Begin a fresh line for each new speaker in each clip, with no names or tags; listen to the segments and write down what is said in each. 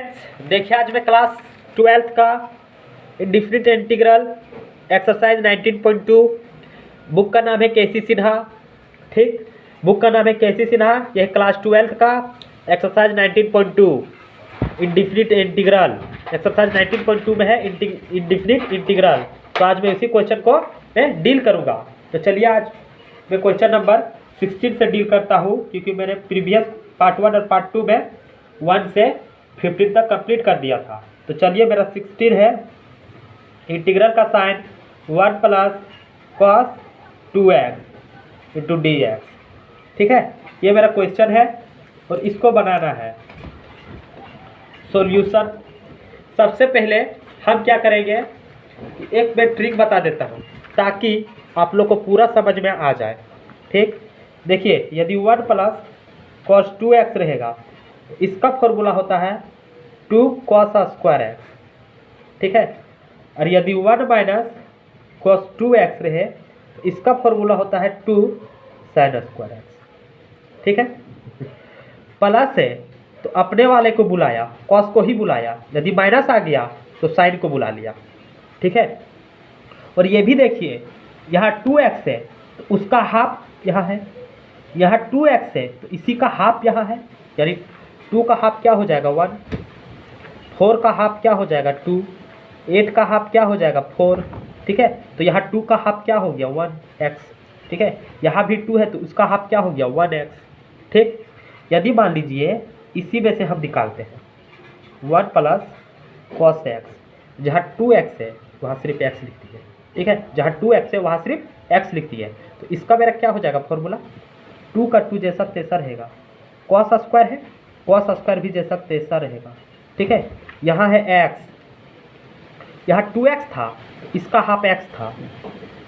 देखिए आज मैं क्लास 12th का इंडिफिनिट इंटीग्रल एक्सरसाइज 19.2 बुक का नाम है केसी सिन्हा। ठीक, बुक का नाम है केसी सिन्हा। यह क्लास 12th का एक्सरसाइज 19.2 इंडिफिनिट इंटीग्रल एक्सरसाइज 19.2 में है इंडिफिनिट इंटीग्रल। तो आज मैं इसी क्वेश्चन को मैं डील करूँगा। तो चलिए आज मैं क्वेश्चन नंबर 16 से डील करता हूँ, क्योंकि मैंने प्रीवियस पार्ट 1 और पार्ट 2 में 1 से 15 तक कंप्लीट कर दिया था। तो चलिए मेरा 16 है, इंटीग्रल का sine 1 plus cos 2x into d x. ठीक है, ये मेरा क्वेश्चन है और इसको बनाना है सॉल्यूशन। सबसे पहले हम क्या करेंगे, एक मैं ट्रिक बता देता हूँ ताकि आप लोग को पूरा समझ में आ जाए। ठीक, देखिए यदि 1 प्लस कॉस 2x रहेगा, इसका फॉर्मूला होता है 2 कॉस स्क्वायर एक्स। ठीक है, और यदि 1 माइनस कॉस 2x रहे, इसका फॉर्मूला होता है 2 साइन स्क्वायर एक्स। ठीक है, प्लस है तो अपने वाले को बुलाया, कॉस को ही बुलाया। यदि माइनस आ गया तो साइन को बुला लिया। ठीक है, और ये भी देखिए यहाँ 2x है तो उसका हाफ यहाँ है, यहाँ 2x है तो इसी का हाफ यहाँ है, यानी 2 का हाफ क्या हो जाएगा 1, 4 का हाफ क्या हो जाएगा 2, 8 का हाफ क्या हो जाएगा 4। ठीक है, तो यहाँ 2 का हाफ क्या हो गया 1x। ठीक है, यहाँ भी 2 है तो उसका हाफ क्या हो गया 1x। ठीक, यदि मान लीजिए इसी में से हम निकालते हैं 1 प्लस कॉस एक्स, जहाँ 2x है वहाँ सिर्फ x लिखती है। ठीक है, जहाँ 2x है वहाँ सिर्फ x लिखती है। तो इसका मेरा क्या हो जाएगा फॉर्मूला, 2 का 2 जैसा तैसा रहेगा, कॉस स्क्वायर है, कॉस स्क्वायर भी जैसा तैसा रहेगा। ठीक है, यहाँ है x, यहाँ 2x था इसका हाफ x था,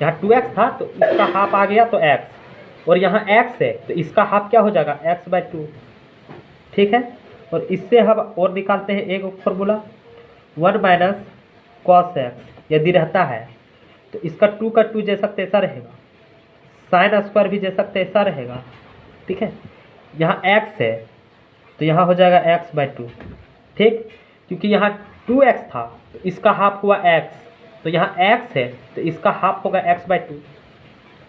यहाँ 2x था तो इसका हाफ आ गया तो x, और यहाँ x है तो इसका हाफ क्या हो जाएगा x/2। ठीक है, और इससे हम और निकालते हैं एक फॉर्मूला 1 माइनस कॉस एक्स। यदि रहता है तो इसका 2 का 2 जैसा तैसा रहेगा, साइन स्क्वायर भी जैसा तैसा रहेगा। ठीक है, यहाँ x है तो यहाँ हो जाएगा x/2। ठीक, क्योंकि यहाँ 2x था तो इसका हाफ हुआ x, तो यहाँ x है तो इसका हाफ होगा x/2।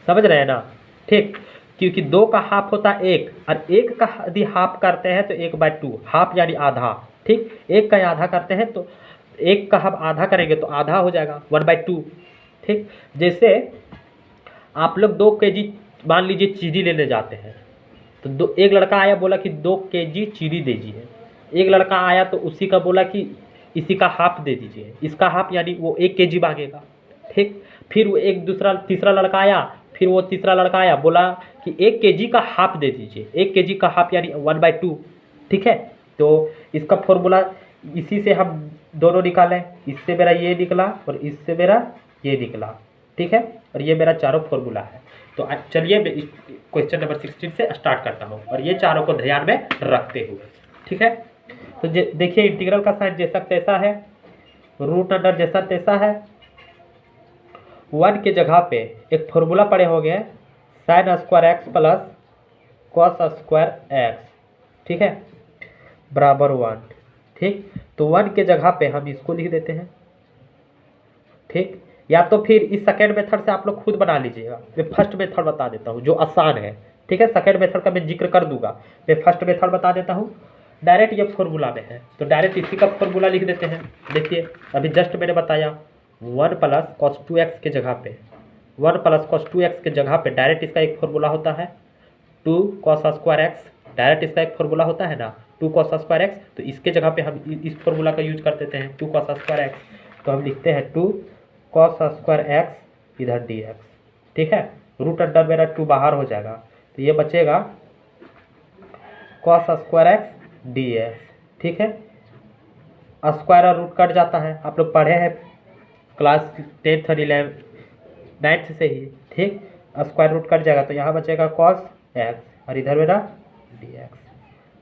समझ रहे हैं ना। ठीक, क्योंकि 2 का हाफ होता है 1, और 1 का यदि हाफ करते हैं तो 1/2, हाफ यानी आधा। ठीक, 1 का आधा करते हैं तो 1 का हम आधा करेंगे तो आधा हो जाएगा 1/2। ठीक, जैसे आप लोग 2 kg मान लीजिए चीनी लेने जाते हैं, तो एक लड़का आया बोला कि 2 kg चीनी दीजिए, एक लड़का आया तो उसी का बोला कि इसी का हाफ दे दीजिए, इसका हाफ यानी वो 1 kg मांगेगा। ठीक, फिर वो तीसरा लड़का आया, फिर वो तीसरा लड़का आया बोला कि 1 kg का हाफ दे दीजिए, 1 kg का हाफ यानी 1/2। ठीक है, तो इसका फॉर्मूला इसी से हम दोनों निकालें, इससे मेरा ये निकला और इससे मेरा ये निकला। ठीक है, और ये मेरा चारों फॉर्मूला है। तो चलिए मैं क्वेश्चन नंबर 16 से स्टार्ट करता हूँ, और ये चारों को ध्यान में रखते हुए। ठीक है, तो देखिए इंटीग्रल का साइन जैसा तैसा है, रूट अंडर जैसा तैसा है। 1 के जगह पे एक फॉर्मूला पड़े हो गए sign square x plus cos square x. ठीक है, बराबर 1। ठीक, तो 1 के जगह पे हम इसको लिख देते हैं। ठीक, या तो फिर इस सेकेंड मेथड से आप लोग खुद बना लीजिएगा, मैं फर्स्ट मेथड बता देता हूँ जो आसान है। ठीक है, सेकेंड मेथड का मैं जिक्र कर दूंगा, मैं फर्स्ट मेथड बता देता हूँ। डायरेक्ट ये फॉर्मूला में है तो डायरेक्ट इसी का फॉर्मूला लिख देते हैं। देखिए अभी जस्ट मैंने बताया 1 प्लस कॉस 2x के जगह पे, 1 प्लस कॉस 2x के जगह पे डायरेक्ट इसका एक फॉर्मूला होता है 2 कॉस स्क्वायर एक्स। डायरेक्ट इसका एक फॉर्मूला होता है ना 2 कॉस स्क्वायर एक्स, तो इसके जगह पे हम इस फॉर्मूला का यूज कर देते हैं 2 कॉस स्क्वायर एक्स। तो हम लिखते हैं 2 कॉस स्क्वायर एक्स इधर डी एक्स। ठीक है, रूट अंडर मेरा 2 बाहर हो जाएगा तो ये बचेगा cos square x d x. ठीक है, स्क्वायर और रूट कट जाता है, आप लोग पढ़े हैं क्लास 10th और 9th से ही। ठीक, स्क्वायर रूट कट जाएगा तो यहाँ बचेगा कॉस एक्स और इधर मेरा डी एक्स,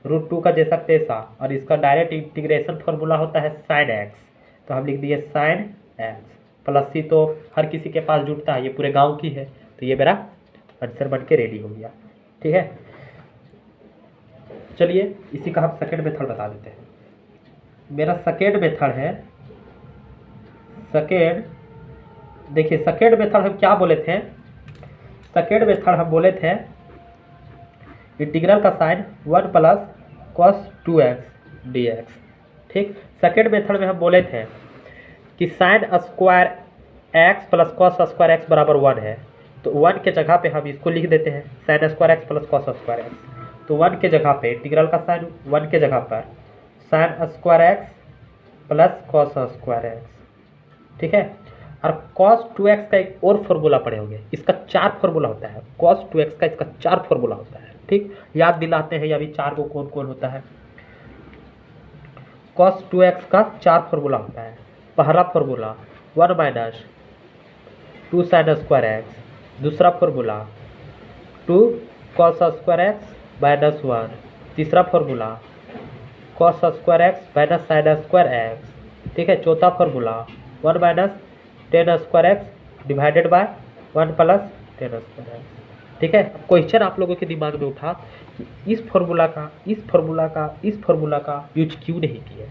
रूट 2 का जैसा तैसा, और इसका डायरेक्ट इंटीग्रेशन फॉर्मूला होता है साइन एक्स। तो हम लिख दिए साइन एक्स प्लस सी, तो हर किसी के पास जुड़ता है, ये पूरे गांव की है, तो ये मेरा आंसर बन के रेडी हो गया। ठीक है, चलिए इसी का हम सेकेंड मेथड बता देते हैं। मेरा सेकेंड मेथड है, सेकेंड, देखिए सेकेंड मेथड हम क्या बोले थे, सेकेंड मेथड हम बोले थे इंटीग्रल का sine 1 plus cos 2x dx। ठीक, सेकेंड मेथड में हम बोले थे कि sine square x plus cos square x बराबर 1 है, तो 1 के जगह पे हम इसको लिख देते हैं sign square x plus cos square x. तो 1 के जगह पे इंटीग्रल का साइन 1 के जगह पर sign square x plus cos square x. ठीक है, और कॉस 2x का एक और फॉर्मूला पढ़े होंगे, इसका 4 फॉर्मूला होता है, कॉस 2x का इसका 4 फॉर्मूला होता है। ठीक, याद दिलाते हैं अभी 4 को कौन कौन होता है। कॉस 2x का 4 फॉर्मूला होता है। पहला formula 1 minus 2 sine square x, दूसरा formula 2 cos square x minus 1, तीसरा formula cos square x minus sine square x. ठीक है, चौथा formula 1 minus tan square x divided by 1 plus tan square x. ठीक है, क्वेश्चन आप लोगों के दिमाग में उठा कि इस फॉर्मूला का इस फॉर्मूला का इस फॉर्मूला का यूज क्यों नहीं किया,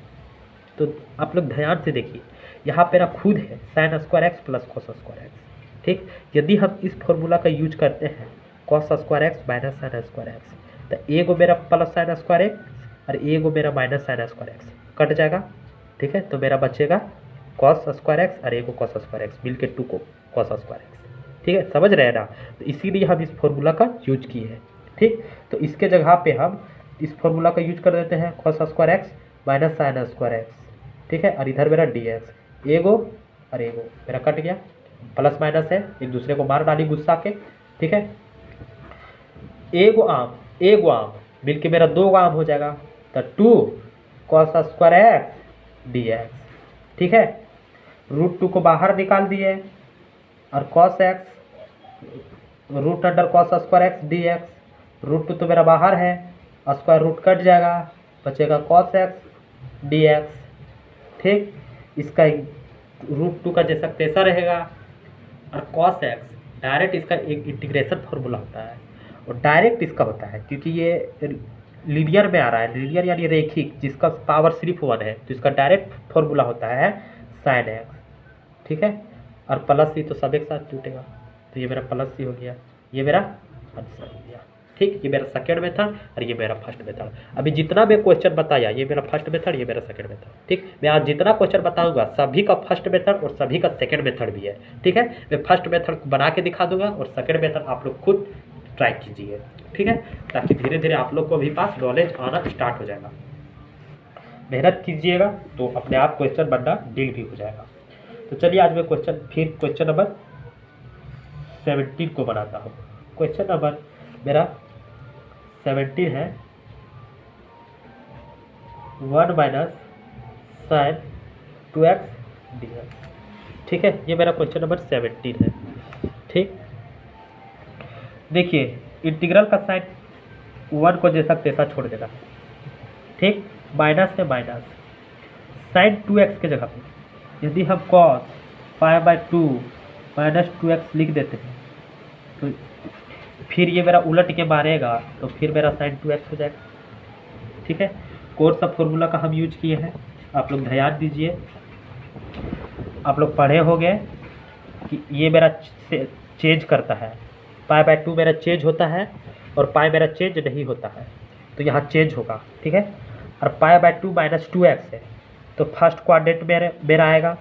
तो आप लोग ध्यान से देखिए, यहाँ पे ना खुद है sign square x plus cos square x. ठीक, यदि हम इस फॉर्मूला का यूज करते हैं cos square x minus sine square x, तो ए को मेरा प्लस साइन स्क्वायर एक्स और ए को मेरा minus sine square x cut जाएगा। ठीक है, तो मेरा बचेगा कॉस स्क्वायर एक्स और ए को कॉस स्क्वायर एक्स मिल के 2 को कॉस स्क्वायर एक्स। ठीक है, समझ रहे हैं ना, तो इसीलिए हम इस फॉर्मूला का यूज किए हैं। ठीक, तो इसके जगह पे हम इस फॉर्मूला का यूज कर देते हैं cos square x minus sine square x. ठीक है, और इधर मेरा डी एक्स, ए गो और ए गो मेरा कट गया, प्लस माइनस है, एक दूसरे को मार डाली गुस्सा के। ठीक है, ए गो आम मिल के मेरा 2 आम हो जाएगा, तो 2 cos square x d x. ठीक है, √2 को बाहर निकाल दिए और cos x root under cos square x d x, √2 तो मेरा बाहर है, स्क्वायर रूट कट जाएगा, बचेगा कॉस एक्स डी एक्स। ठीक, इसका √2 का जैसा तैसा रहेगा, और कॉस एक्स डायरेक्ट इसका एक इंटीग्रेशन फॉर्मूला होता है, और डायरेक्ट इसका होता है क्योंकि ये लीनियर में आ रहा है, लीनियर यानी रेखिक जिसका पावर सिर्फ 1 है, तो इसका डायरेक्ट फॉर्मूला होता है साइन एक्स। ठीक है, और प्लस ही तो सब एक साथ टूटेगा, तो ये मेरा प्लस ही हो गया, ये मेरा आंसर हो गया। ठीक, ये मेरा सेकेंड मेथड और ये मेरा फर्स्ट मेथड। अभी जितना मैं क्वेश्चन बताया ये मेरा फर्स्ट मेथड, ये मेरा सेकेंड मेथड। ठीक, मैं आज जितना क्वेश्चन बताऊंगा सभी का फर्स्ट मेथड और सभी का सेकेंड मेथड भी है। ठीक है, मैं फर्स्ट मेथड बना के दिखा दूंगा और सेकेंड मेथड आप लोग खुद ट्राई कीजिए। ठीक है, ताकि धीरे धीरे आप लोग को भी पास नॉलेज आना स्टार्ट हो जाएगा। मेहनत कीजिएगा तो अपने आप क्वेश्चन बनना डील भी हो जाएगा। तो चलिए आज मैं क्वेश्चन नंबर 17 को बनाता हूँ। क्वेश्चन नंबर मेरा 17 है 1 माइनस साइन 2x dx। ठीक है, ये मेरा क्वेश्चन नंबर 17 है। ठीक, देखिए इंटीग्रल का साइन 1 को जैसा तैसा छोड़ देगा। ठीक, माइनस से माइनस साइन 2x के जगह पे यदि हम कॉस π/2 माइनस 2x लिख देते हैं, तो फिर ये मेरा उलट के मारेगा, तो फिर मेरा साइन 2x हो जाएगा। ठीक है, कौन सा फॉर्मूला का हम यूज किए हैं आप लोग ध्यान दीजिए। आप लोग पढ़े होंगे कि ये मेरा चेंज करता है, π/2 मेरा चेंज होता है और पाई मेरा चेंज नहीं होता है, तो यहाँ चेंज होगा। ठीक है, और π/2 माइनस 2x है, तो फर्स्ट क्वाड्रेंट मेरा आएगा।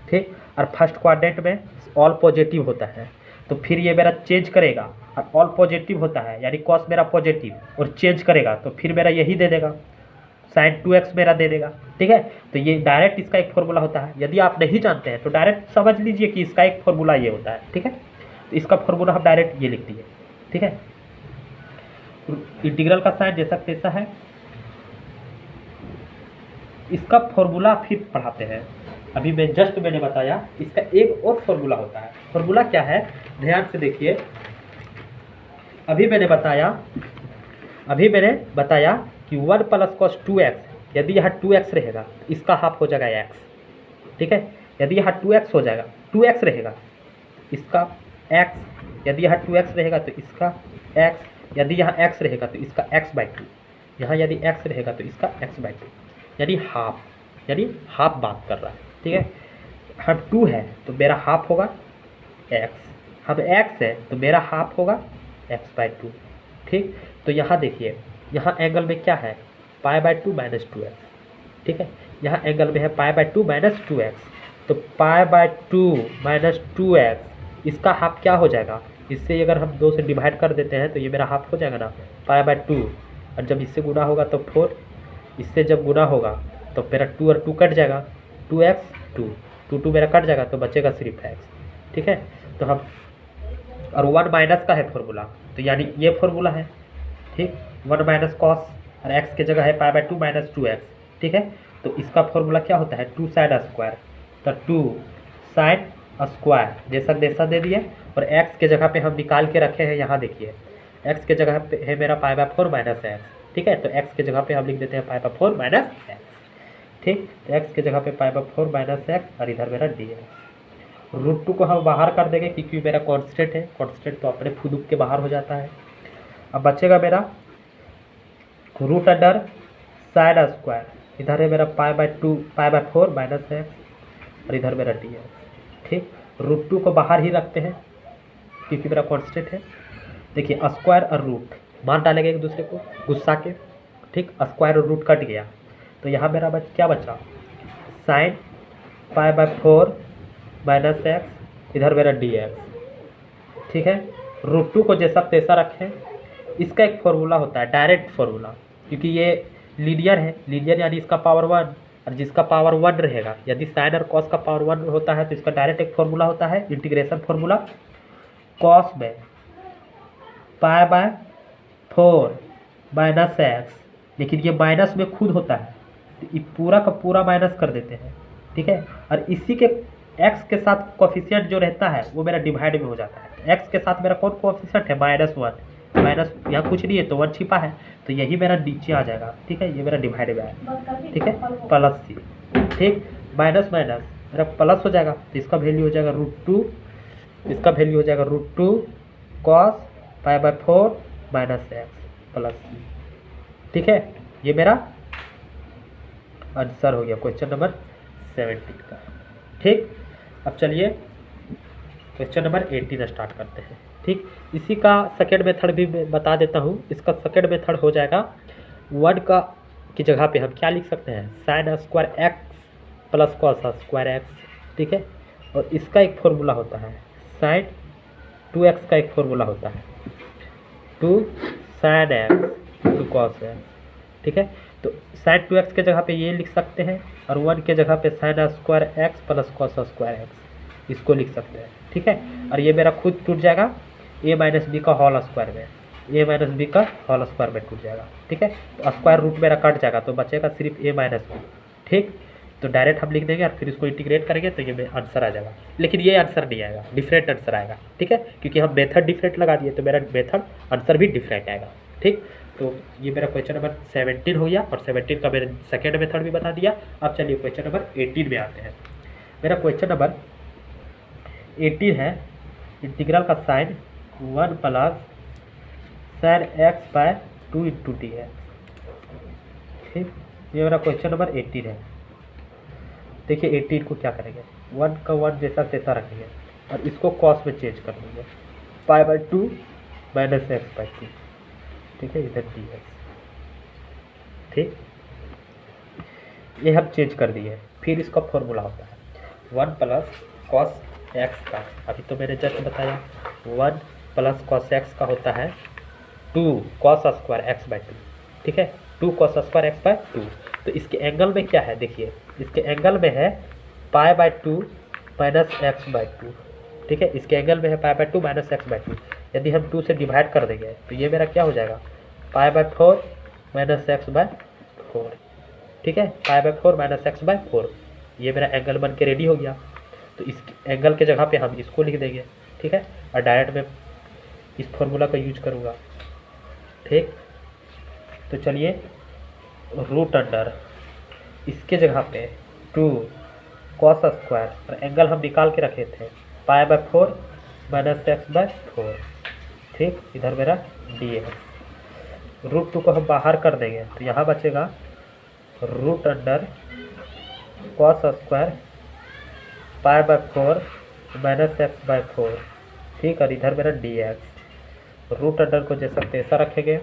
ठीक, और फर्स्ट क्वाड्रेंट में ऑल पॉजिटिव होता है, तो फिर ये मेरा चेंज करेगा, और ऑल पॉजिटिव होता है यानी कॉस मेरा पॉजिटिव और चेंज करेगा, तो फिर मेरा यही दे देगा, साइन 2x मेरा दे देगा। ठीक है, तो ये डायरेक्ट इसका एक फॉर्मूला होता है। यदि आप नहीं जानते हैं तो डायरेक्ट समझ लीजिए कि इसका एक फॉर्मूला ये होता है। ठीक है, तो इसका फॉर्मूला हम डायरेक्ट ये लिख दिए। ठीक है, इंटीग्रल का साइन जैसा तैसा है, इसका फॉर्मूला फिर पढ़ाते हैं। अभी मैंने बताया इसका एक और फॉर्मूला होता है। फॉर्मूला क्या है, ध्यान से देखिए। अभी मैंने बताया कि 1 प्लस कॉस 2x, यदि यहाँ 2x रहेगा तो इसका हाफ हो जाएगा x। ठीक है, यदि यहाँ 2x हो जाएगा, 2x रहेगा इसका x, यदि यहाँ 2x रहेगा तो इसका x, यदि यहाँ x रहेगा तो इसका x/2, यहाँ यदि x रहेगा तो इसका x/2, यानी हाफ। यानी हाफ बात कर रहा है, ठीक है। हम 2 है तो मेरा हाफ होगा x, हम x है तो मेरा हाफ होगा x/2, ठीक। तो यहाँ देखिए, यहाँ एंगल में क्या है, π/2 - 2x, ठीक है। यहाँ एंगल में है π/2 - 2x, तो π/2 - 2x इसका हाफ क्या हो जाएगा, इससे अगर हम 2 से डिवाइड कर देते हैं तो ये मेरा हाफ हो जाएगा ना, π/2, और जब इससे गुना होगा तो 4, इससे जब गुना होगा तो मेरा 2 और 2 कट जाएगा, 2x 2 मेरा कट जाएगा तो बचेगा सिर्फ x, ठीक है। तो हम और 1 माइनस का है फॉर्मूला, तो यानी ये फॉर्मूला है, ठीक। 1 माइनस कॉस और x की जगह है π/2 - 2x, ठीक है। तो इसका फॉर्मूला क्या होता है, 2 साइन स्क्वायर, तो 2 साइन स्क्वायर जैसा दे दिए, और x के जगह पे हम निकाल के रखे हैं, यहाँ देखिए x के जगह पे है मेरा π/4 - x, ठीक है। तो x के जगह पे हम लिख देते हैं π/4 - x, ठीक। तो x के जगह पे π/4 - x, और इधर मेरा डी है। √2 को हम बाहर कर देंगे क्योंकि मेरा कांस्टेंट है, कांस्टेंट तो अपने खुद के बाहर हो जाता है। अब बचेगा मेरा √अंडर साइन स्क्वायर, इधर है मेरा π/4 - x, और इधर मेरा डी है, ठीक। √2 को बाहर ही रखते हैं क्योंकि मेरा कांस्टेंट है। देखिए स्क्वायर और रूट मान डालेंगे एक दूसरे को गुस्सा के, ठीक। स्क्वायर और रूट कट गया, तो यहाँ मेरा क्या बचा, साइन π/4 - x, इधर मेरा dx, ठीक है। √2 को जैसा तैसा रखें। इसका एक फॉर्मूला होता है डायरेक्ट फार्मूला, क्योंकि ये लीनियर है, लीनियर यानी इसका पावर 1, और जिसका पावर 1 रहेगा, यदि साइन और कॉस का पावर 1 होता है तो इसका डायरेक्ट एक फॉर्मूला होता है, इंटीग्रेशन फार्मूला, कॉस में π/4 - x, लेकिन ये माइनस में खुद होता है तो ये पूरा का पूरा माइनस कर देते हैं, ठीक है। और इसी के x के साथ कोफिशिएंट जो रहता है वो मेरा डिवाइड में हो जाता है। x के साथ मेरा कौन कोफिशिएंट है, -1, माइनस यहाँ कुछ नहीं है तो 1 छिपा है, तो यही मेरा नीचे आ जाएगा, ठीक है। ये मेरा डिवाइड में आएगा, ठीक है, प्लस c, ठीक। माइनस माइनस मेरा प्लस हो जाएगा, तो इसका वैल्यू हो जाएगा √2, इसका वैल्यू हो जाएगा √2 cos π/4 - x प्लस c, ठीक है। ये मेरा आंसर हो गया क्वेश्चन नंबर 17 का, ठीक। अब चलिए क्वेश्चन नंबर 18 स्टार्ट करते हैं, ठीक। इसी का सेकेंड मेथड भी मैं बता देता हूँ। इसका सेकेंड मेथड हो जाएगा 1 का की जगह पे हम क्या लिख सकते हैं, sine square x plus cos square x, ठीक है। और इसका एक फॉर्मूला होता है साइन 2x का एक फॉर्मूला होता है 2 साइन x 2 कॉस x, ठीक है। तो साइन 2x के जगह पे ये लिख सकते हैं, और 1 के जगह पे sine square x plus cos square x इसको लिख सकते हैं, ठीक है। और ये मेरा खुद टूट जाएगा a - b का होल स्क्वायर में, a - b का होल स्क्वायर में टूट जाएगा, ठीक है। तो स्क्वायर रूट मेरा कट जाएगा तो बचेगा सिर्फ a - b, ठीक। तो डायरेक्ट हम लिख देंगे और फिर इसको इंटीग्रेट करेंगे तो ये आंसर आ जाएगा, लेकिन ये आंसर नहीं आएगा, डिफरेंट आंसर आएगा, ठीक है, क्योंकि हम मेथड डिफरेंट लगा दिए तो मेरा मेथड आंसर भी डिफरेंट आएगा, ठीक। तो ये मेरा क्वेश्चन नंबर 17 हो गया, और 17 का मैंने सेकेंड मेथड भी बता दिया। अब चलिए क्वेश्चन नंबर 18 में आते हैं। मेरा क्वेश्चन नंबर 18 है इंटीग्रल का sine 1 plus sign x/2 × dx, ठीक। ये मेरा क्वेश्चन नंबर 18 है। देखिए 18 को क्या करेंगे, 1 का 1 जैसा तैसा रखेंगे और इसको कॉस में चेंज कर देंगे, π/2 - x/2, ठीक है, इधर dx, ठीक। ये हम चेंज कर दिए। फिर इसका फॉर्मूला होता है 1 प्लस कॉस x का, अभी तो मैंने जस्ट बताया, 1 प्लस कॉस x का होता है 2 कॉस स्क्वायर x/2, ठीक है, 2 कॉस स्क्वायर x/2। तो इसके एंगल में क्या है, देखिए इसके एंगल में है π/2 - x/2, ठीक है। इसके एंगल में है π/2 - x/2। यदि हम 2 से डिवाइड कर देंगे तो ये मेरा क्या हो जाएगा, π/4 - x/4, ठीक है, π/4 - x/4। ये मेरा एंगल बन के रेडी हो गया। तो इस एंगल के जगह पे हम इसको लिख देंगे, ठीक है, और डायरेक्ट में इस फॉर्मूला का यूज करूँगा, ठीक। तो चलिए √अंडर इसके जगह पे 2 कॉस स्क्वायर, और एंगल हम निकाल के रखे थे π/4 - x/4, ठीक। इधर मेरा dx, √2 को हम बाहर कर देंगे तो यहाँ बचेगा √root under cos square pi by 4 minus x by 4, ठीक। और इधर मेरा डी एक्स, रूट अंडर को जैसा तैसा रखेंगे,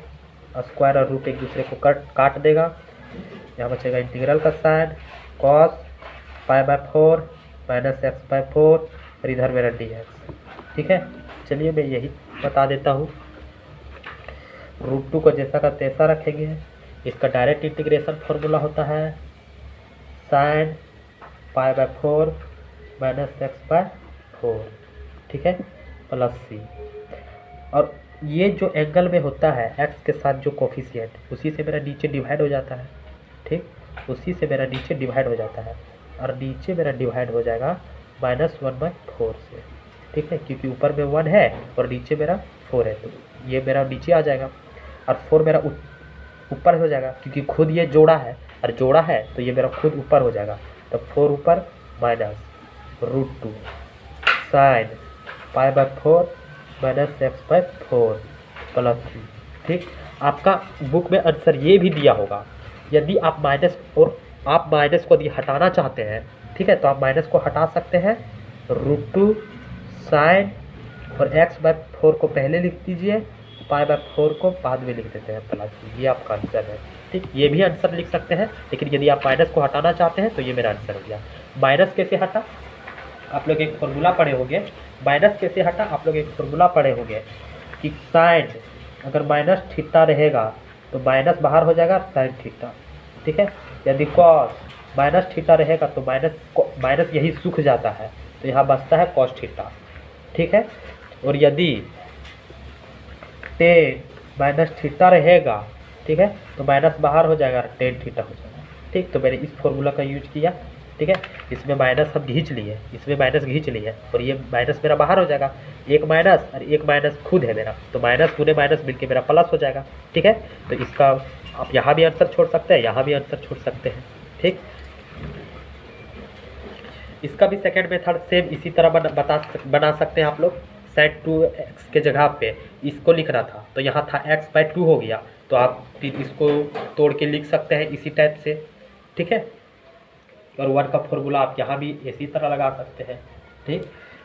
स्क्वायर और रूट एक दूसरे को काट देगा। यहाँ बचेगा इंटीग्रल का sine cos pi by 4 minus x by 4 और इधर मेरा डी एक्स, ठीक है। चलिए मैं यही बता देता हूँ। रूट 2 को जैसा का तैसा रखेंगे। इसका डायरेक्ट इंटीग्रेशन फॉर्मूला होता है sine pi by 4 minus x by 4, ठीक है, प्लस सी। और ये जो एंगल में होता है एक्स के साथ जो कोफिशिएंट, उसी से मेरा नीचे डिवाइड हो जाता है, ठीक। उसी से मेरा नीचे डिवाइड हो जाता है और नीचे मेरा डिवाइड हो जाएगा -1/4 से, ठीक है, क्योंकि ऊपर में 1 है और नीचे मेरा 4 है, तो ये मेरा नीचे आ जाएगा। और 4 मेरा ऊपर हो जाएगा क्योंकि खुद ये जोड़ा है, और जोड़ा है तो ये मेरा खुद ऊपर हो जाएगा। तो 4 ऊपर minus √2 sine pi by 4 minus x by 4 plus C, ठीक। आपका बुक में आंसर ये भी दिया होगा। यदि आप माइनस को यदि हटाना चाहते हैं, ठीक है, तो आप माइनस को हटा सकते हैं। √2 साइन और एक्स बाय 4 को पहले लिख दीजिए, पाई बाय 4 को बाद में लिख देते हैं प्लस सी। ये आपका आंसर है, ठीक। ये भी आंसर लिख सकते हैं, लेकिन यदि आप माइनस को हटाना चाहते हैं तो ये मेरा आंसर हो गया। माइनस कैसे हटा, आप लोग एक फॉर्मूला पढ़े होंगे। माइनस कैसे हटा, आप लोग एक फॉर्मूला पढ़े होंगे कि साइन अगर माइनस थीटा रहेगा तो माइनस बाहर हो जाएगा साइन थीटा, ठीक है। यदि कॉस माइनस थीटा रहेगा तो माइनस यही सूख जाता है, तो यहाँ बचता है कॉस थीटा, ठीक है। और यदि टेन माइनस थीटा रहेगा, ठीक है, तो माइनस बाहर हो जाएगा टेन थीटा हो जाएगा, ठीक। तो मैंने इस फॉर्मूला का यूज किया, ठीक है। इसमें माइनस हम खींच लिए, इसमें माइनस खींच लिए और ये माइनस मेरा बाहर हो जाएगा। एक माइनस और एक माइनस खुद है मेरा, तो माइनस गुने माइनस मिलके मेरा प्लस हो जाएगा, ठीक है। तो इसका आप यहाँ भी आंसर छोड़ सकते हैं, यहाँ भी आंसर छोड़ सकते हैं, ठीक। इसका भी सेकेंड मेथड सेम इसी तरह बना सकते हैं आप लोग। साइन 2x के जगह पे इसको लिखना था तो यहाँ था x बाय 2 हो गया, तो आप फिर इसको तोड़ के लिख सकते हैं इसी टाइप से, ठीक है। और 1 का फॉर्मूला आप यहाँ भी इसी तरह लगा सकते हैं, ठीक।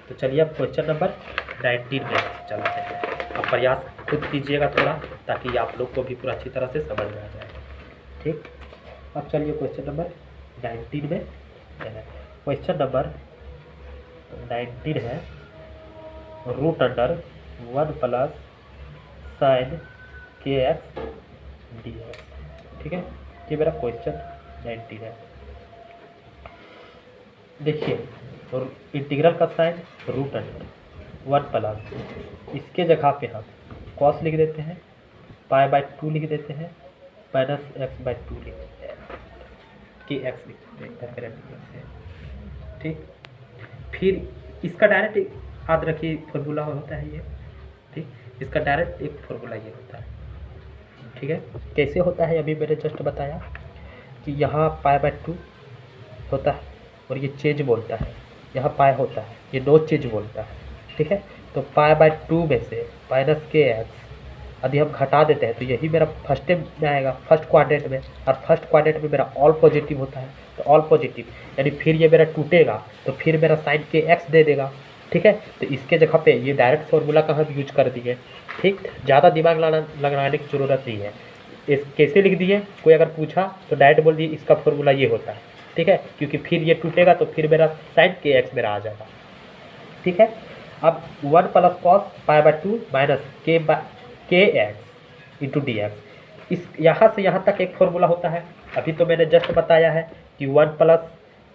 तो चलिए अब क्वेश्चन नंबर 19 में चलाते हैं। अब प्रयास खुद कीजिएगा थोड़ा, ताकि आप लोग को भी पूरा अच्छी तरह से समझ में आ जाए, ठीक। अब चलिए क्वेश्चन नंबर 19 में क्वेश्चन नंबर 19 है root under 1 plus sine kx dx, ठीक है। ये मेरा क्वेश्चन 19 है। देखिए, और इंटीग्रल का साइन रूट अंडर 1 प्लस, इसके जगह पे हम कॉस लिख देते हैं, पाई बाय 2 लिख देते हैं, माइनस एक्स बाय 2 लिख देते हैं, कि एक्स लिख देते हैं, ठीक। फिर इसका डायरेक्ट याद रखिए फॉर्मूला होता है ये, ठीक। इसका डायरेक्ट एक फॉर्मूला ये होता है, ठीक है। कैसे होता है अभी मैंने जस्ट बताया कि यहाँ पाई बाय 2 होता है और ये चेंज बोलता है, यहाँ पाई होता है, ये नो चेंज बोलता है, ठीक है। तो पाई बाय 2 में से माइनस kx यदि हम घटा देते हैं तो यही मेरा फर्स्ट में आएगा, फर्स्ट क्वाड्रेंट में, और फर्स्ट क्वाड्रेंट में मेरा ऑल पॉजिटिव होता है, तो ऑल पॉजिटिव यानी फिर ये मेरा टूटेगा तो फिर मेरा साइन kx दे देगा, ठीक है। तो इसके जगह पे ये डायरेक्ट फॉर्मूला का हम यूज कर दिए, ठीक। ज़्यादा दिमाग लगाने की ज़रूरत नहीं है। इस कैसे लिख दिए, कोई अगर पूछा तो डायरेक्ट बोल दिए इसका फॉर्मूला ये होता है, ठीक है, क्योंकि फिर ये टूटेगा तो फिर मेरा साइन kx मेरा आ जाएगा, ठीक है। अब 1 plus cos pi bye 2 minus kx into d x, इस यहाँ से यहाँ तक एक फॉर्मूला होता है। अभी तो मैंने जस्ट बताया है कि 1 प्लस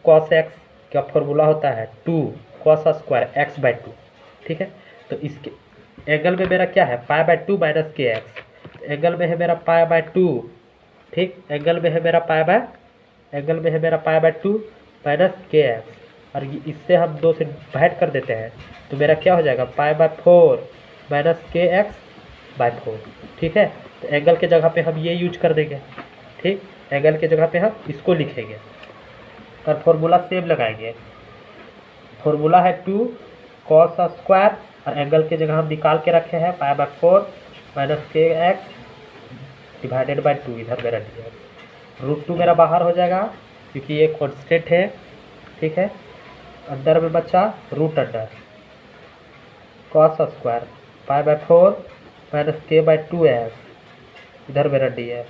कॉस एक्स का फॉर्मूला होता है 2 कॉस स्क्वायर एक्स बाय 2, ठीक है। तो इसके एंगल में मेरा क्या है, pi by 2 minus kx, angle में है मेरा पाई बाय 2, ठीक। एंगल में है मेरा पाई बाय 2 माइनस kx, और इससे हम 2 से डिवाइड कर देते हैं तो मेरा क्या हो जाएगा, pi by 4 minus kx by 4, ठीक है। तो एंगल के जगह पे हम ये यूज कर देंगे, ठीक। एंगल के जगह पे हम इसको लिखेंगे और फॉर्मूला सेम लगाएंगे। फॉर्मूला है 2 कॉस स्क्वायर और एंगल के जगह हम निकाल के रखे हैं पाई by 4 minus kx divided by 2, इधर मेरा डी एक्स, √2 मेरा बाहर हो जाएगा क्योंकि ये कॉन्स्टेंट है, ठीक है। अंदर में बचा root under cos square pi by 4 minus k by 2x, इधर मेरा डी है,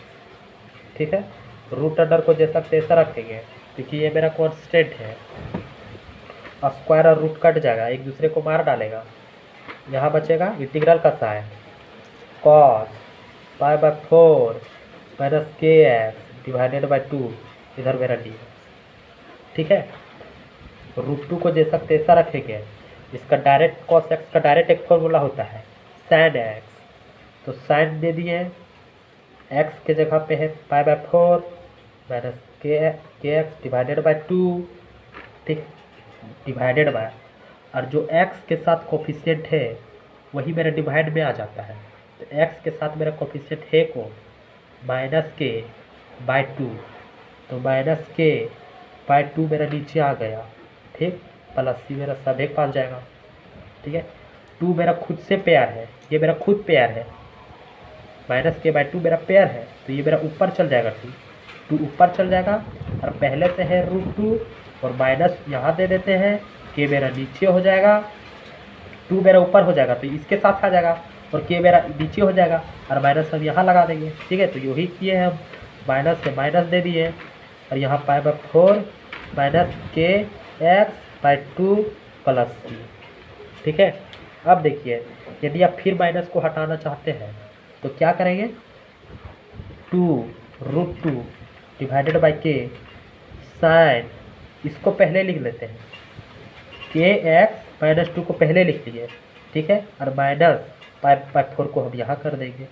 ठीक है। रूट अंडर को जैसा तैसा रखेंगे क्योंकि ये मेरा कॉन्स्टेंट है। स्क्वायर और रूट कट जाएगा, एक दूसरे को मार डालेगा। यहाँ बचेगा इंटीग्रल का sine cos pi by 4 minus के एक्स डिवाइडेड बाई 2, इधर मेरा डी है, ठीक है। रूट 2 को जैसा तैसा रखेंगे। इसका डायरेक्ट कॉस एक्स का डायरेक्ट एक फॉर्मूला होता है साइन एक्स, तो साइन दे दिए एक्स के जगह पे है पाई बाय 4 माइनस के एक्स डिवाइडेड बाई 2, ठीक, डिवाइडेड बाय, और जो x के साथ कोफिशिएंट है वही मेरा डिवाइड में आ जाता है। तो x के साथ मेरा कोफिशिएंट है को माइनस के बाई 2, तो माइनस के बाई 2 मेरा नीचे आ गया, ठीक, प्लस सी मेरा सब एक पास जाएगा, ठीक है। 2 मेरा खुद से पेयर है, ये मेरा खुद पेयर है, माइनस के बाई 2 मेरा पेयर है, तो ये मेरा ऊपर चल जाएगा, ठीक, 2 ऊपर चल जाएगा, और पहले से है रूट 2 और माइनस यहाँ दे देते हैं, के मेरा नीचे हो जाएगा, 2 मेरा ऊपर हो जाएगा तो इसके साथ आ जाएगा, और के मेरा नीचे हो जाएगा, और माइनस हम यहाँ लगा देंगे, ठीक है। तो यही किए हम, माइनस से माइनस दे दिए, और यहाँ पाई बाय 4 माइनस के एक्स बाई 2 प्लस सी, ठीक है। अब देखिए यदि आप फिर माइनस को हटाना चाहते हैं तो क्या करेंगे, 2√2 डिवाइडेड बाई के साइन, इसको पहले लिख लेते हैं, के एक्स माइनस 2 को पहले लिख लिए, ठीक है, और माइनस पाई बाई 4 को हम यहाँ कर देंगे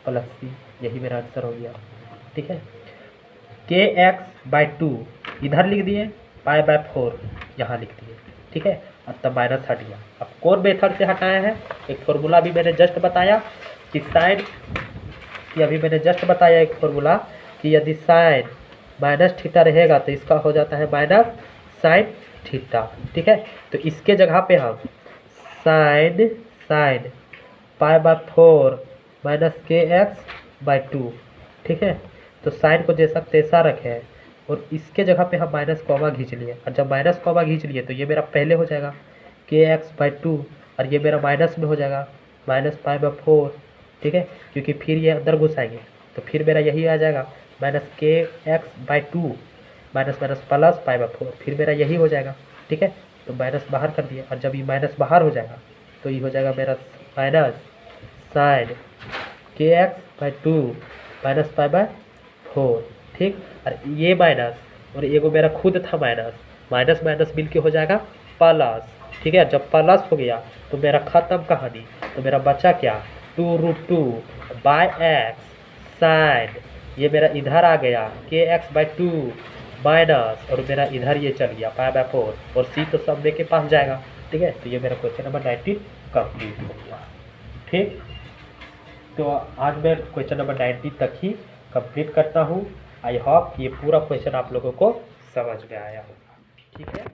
प्लस सी, यही मेरा आंसर हो गया, ठीक है। के एक्स बाई 2 इधर लिख दिए, पाई बाय 4 यहाँ लिख दिए, ठीक है, और तब माइनस हट गया। अब कौन मेथड से हटाया है, एक फॉर्मूला भी मैंने जस्ट बताया कि साइन की, अभी मैंने जस्ट बताया एक फॉर्मूला कि यदि साइन माइनस थीटा रहेगा तो इसका हो जाता है माइनस साइन थीटा, ठीक है। तो इसके जगह पे हम साइन पाई बाय 4 माइनस के एक्स बाई 2, ठीक है। तो साइन को जैसा तैसा रखें, और इसके जगह पे हम माइनस कॉमा खींच लिए, और जब माइनस कॉमा खींच लिए तो ये मेरा पहले हो जाएगा के एक्स बाई 2, और ये मेरा माइनस में हो जाएगा माइनस पाई बाय 4, ठीक है, क्योंकि फिर ये अंदर घुस आएंगे, तो फिर मेरा यही आ जाएगा माइनस के x by 2 minus minus plus pi by 4, फिर मेरा यही हो जाएगा, ठीक है। तो माइनस बाहर कर दिया, और जब ये माइनस बाहर हो जाएगा तो ये हो जाएगा मेरा माइनस साइन के x by 2 minus pi by 4, ठीक। और ये माइनस और ये को मेरा खुद था माइनस, माइनस माइनस मिल के हो जाएगा प्लस, ठीक है। जब प्लस हो गया तो मेरा ख़त्म कहानी, तो मेरा बचा क्या, 2√2 बाई एक्स साइन, ये मेरा इधर आ गया के एक्स बाई 2 माइनस, और मेरा इधर ये चल गया पाई बाय 4, और सी तो सब के पास जाएगा, ठीक है। तो ये मेरा क्वेश्चन नंबर 19 कंप्लीट हो गया, ठीक। तो आज मैं क्वेश्चन नंबर 19 तक ही कंप्लीट करता हूँ। आई होप ये पूरा क्वेश्चन आप लोगों को समझ में आया होगा, ठीक है।